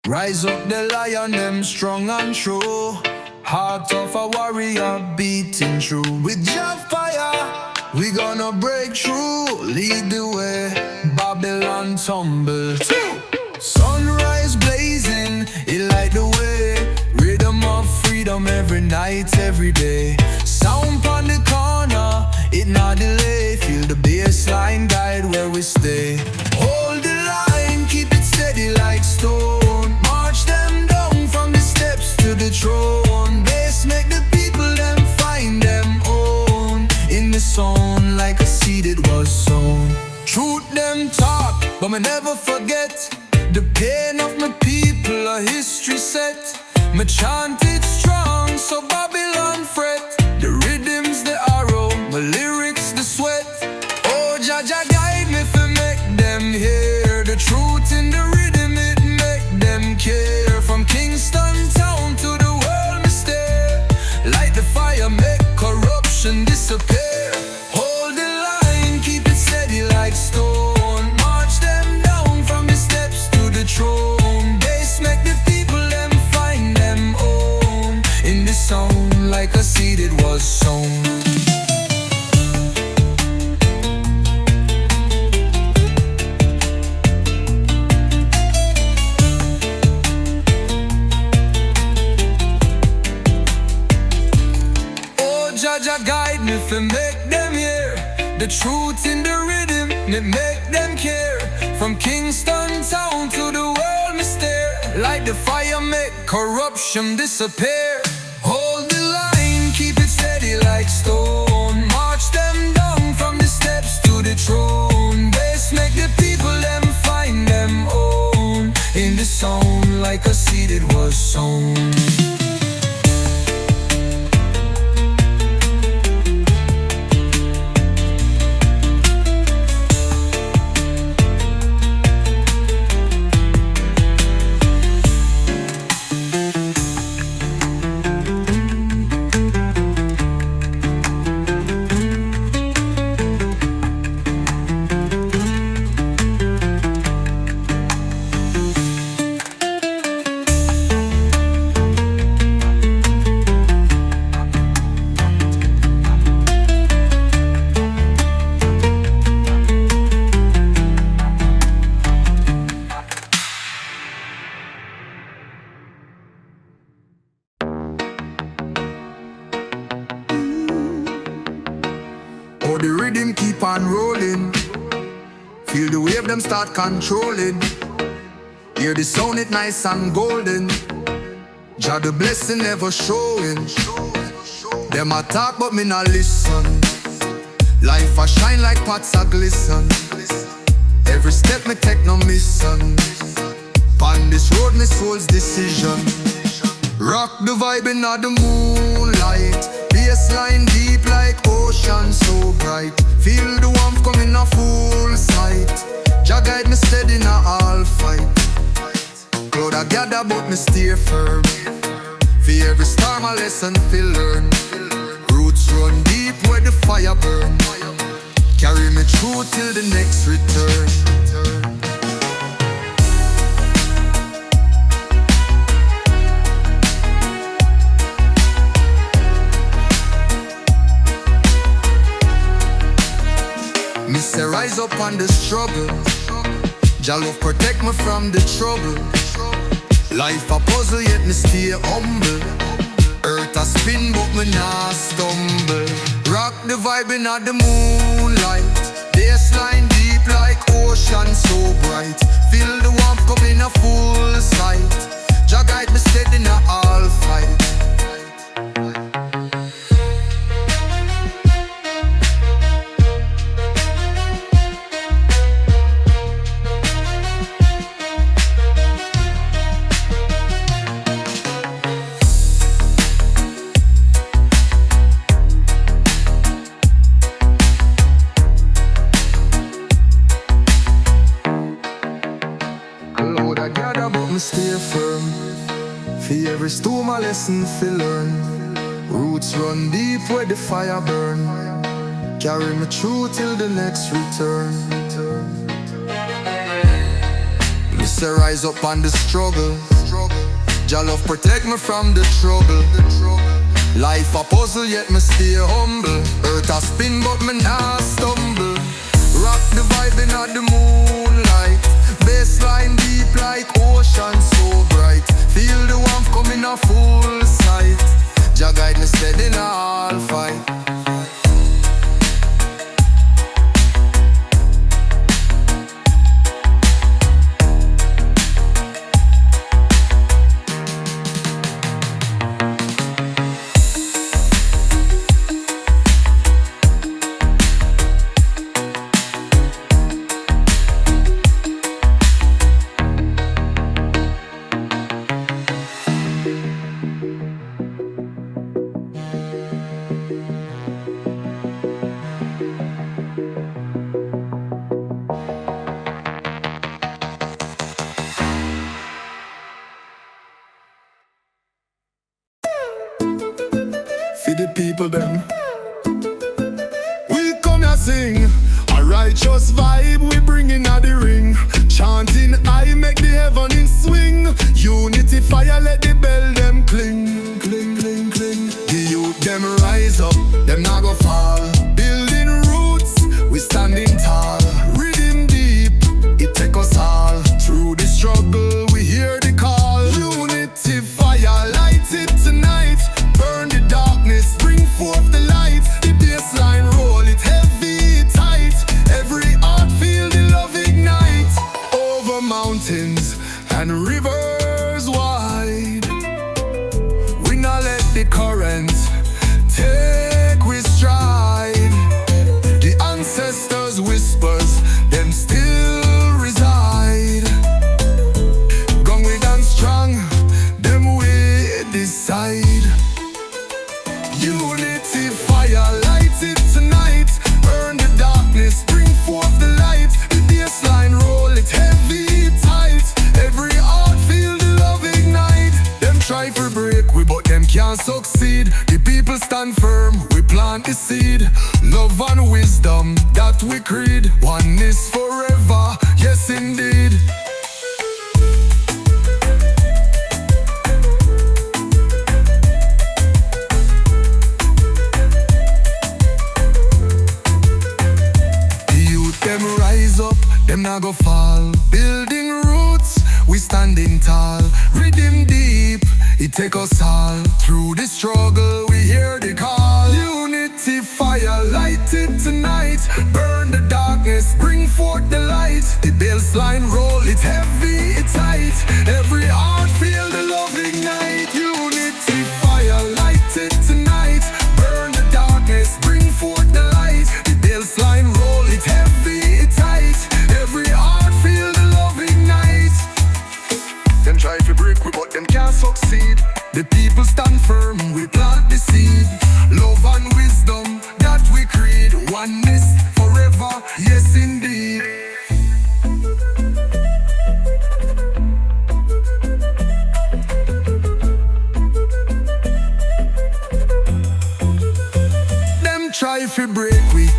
Rise up the lion, them strong and true. Heart of a warrior beating through. With your fire, we gonna break through. Lead the way, Babylon tumble. Sunrise blazing, it light the way. Rhythm of freedom every night, every day. Sound on the corner, it not delay. Feel the bassline guide where we stay. Hold the line, keep it steady like stone. March them down from the steps to the throne. Bass make the people them find them own. In the zone like a seed it was sown. Truth them talk, but me never forget. The pain of my people, a history set. Me chant it strong, so Babylon fret. The rhythms, the arrow, my lyrics, the sweat. Oh, Jaja guide me to make them hear. The truth in the rhythm, it make them care. From Kingston town to the world me stare. Light the fire, make corruption disappear. Hold the line, keep it steady like stone. March them down from the steps to the throne. Bass make the people them find them own. In the sound like a seed it was sown. Jaja guide me to make them hear. The truth in the rhythm, it make them care. From Kingston town to the world me stare. Light the fire, make corruption disappear. Hold the line, keep it steady like stone. March them down from the steps to the throne. Bass make the people them find them own. In the sound like a seed it was sown. Oh, the rhythm keep on rolling. Feel the wave them start controlling. Hear the sound it nice and golden. Jah the blessing never showing. Them a talk but me not listen. Life a shine like pots a glisten. Every step me take no mission. On this road me soul's decision. Rock the vibe in the moonlight. Bassline deep like ocean so bright. Feel the warmth coming a full sight. Jah guide me steady in a all fight. Cloud a gather but me stay firm. For every storm a lesson feel learn. Roots run deep where the fire burn. Carry me through till the next return. Me say rise up on the struggle. Jah love protect me from the trouble. Life a puzzle yet me stay humble. Earth a spin but me nah stumble. Rock the vibe in the moonlight. Bassline deep like ocean so bright. Feel the warmth coming a full sight. Jah guide me steady in a all fight. Me stay firm. For every storm a lesson fi learn. Roots run deep where the fire burn. Carry me through till the next return. Me say rise up on the struggle. Jah love protect me from the trouble. Life a puzzle yet me stay humble. Earth a spin but me nah stumble. Rock the vibe in the moonlight. Bassline deep like ocean so bright. Feel the warmth coming a full sight. Jah guide me steady in all fight. The people them, we come here sing a righteous vibe, we bring in the ring. Chanting I make the heaven in swing. Unity fire let the bell them cling. Cling, cling, cling. The youth them rise up, them not go fall. Building roots, we standing tall. Rhythm deep, it take us all. Through the struggle we hear the call. Unity fire, light it tonight. Burn the darkness, bring forth the light. The bassline roll it heavy, tight. Every heart feel the love ignite. Over mountains and rivers wide, we not let the current take we stride. The ancestors' whispers, them still reside. Gone we dance strong, them we decide. Unity fire, light it tonight. Burn the darkness, bring forth the light. The bassline roll it heavy, tight. Every heart feel the love ignite. Them try to break we but them can't succeed. The people stand firm, we plant the seed. Love and wisdom, that we creed. Oneness forever, yes indeed. Them not go fall. Building roots, we standing tall. Rhythm deep, it take us all. Through the struggle, we hear the call. Unity fire, light it tonight. Burn the darkness, bring forth the light. The bassline roll it heavy, it tight. Every heart feel the love ignite. Unity fire, light it tonight. Burn the darkness, bring forth the light. The bassline roll it heavy, it tight. Every heart feel the love ignite. Them try to break we but them can't succeed. The people stand firm, we plant the seed. Love and wisdom, that we creed. Oneness forever, yes indeed. Them try to break we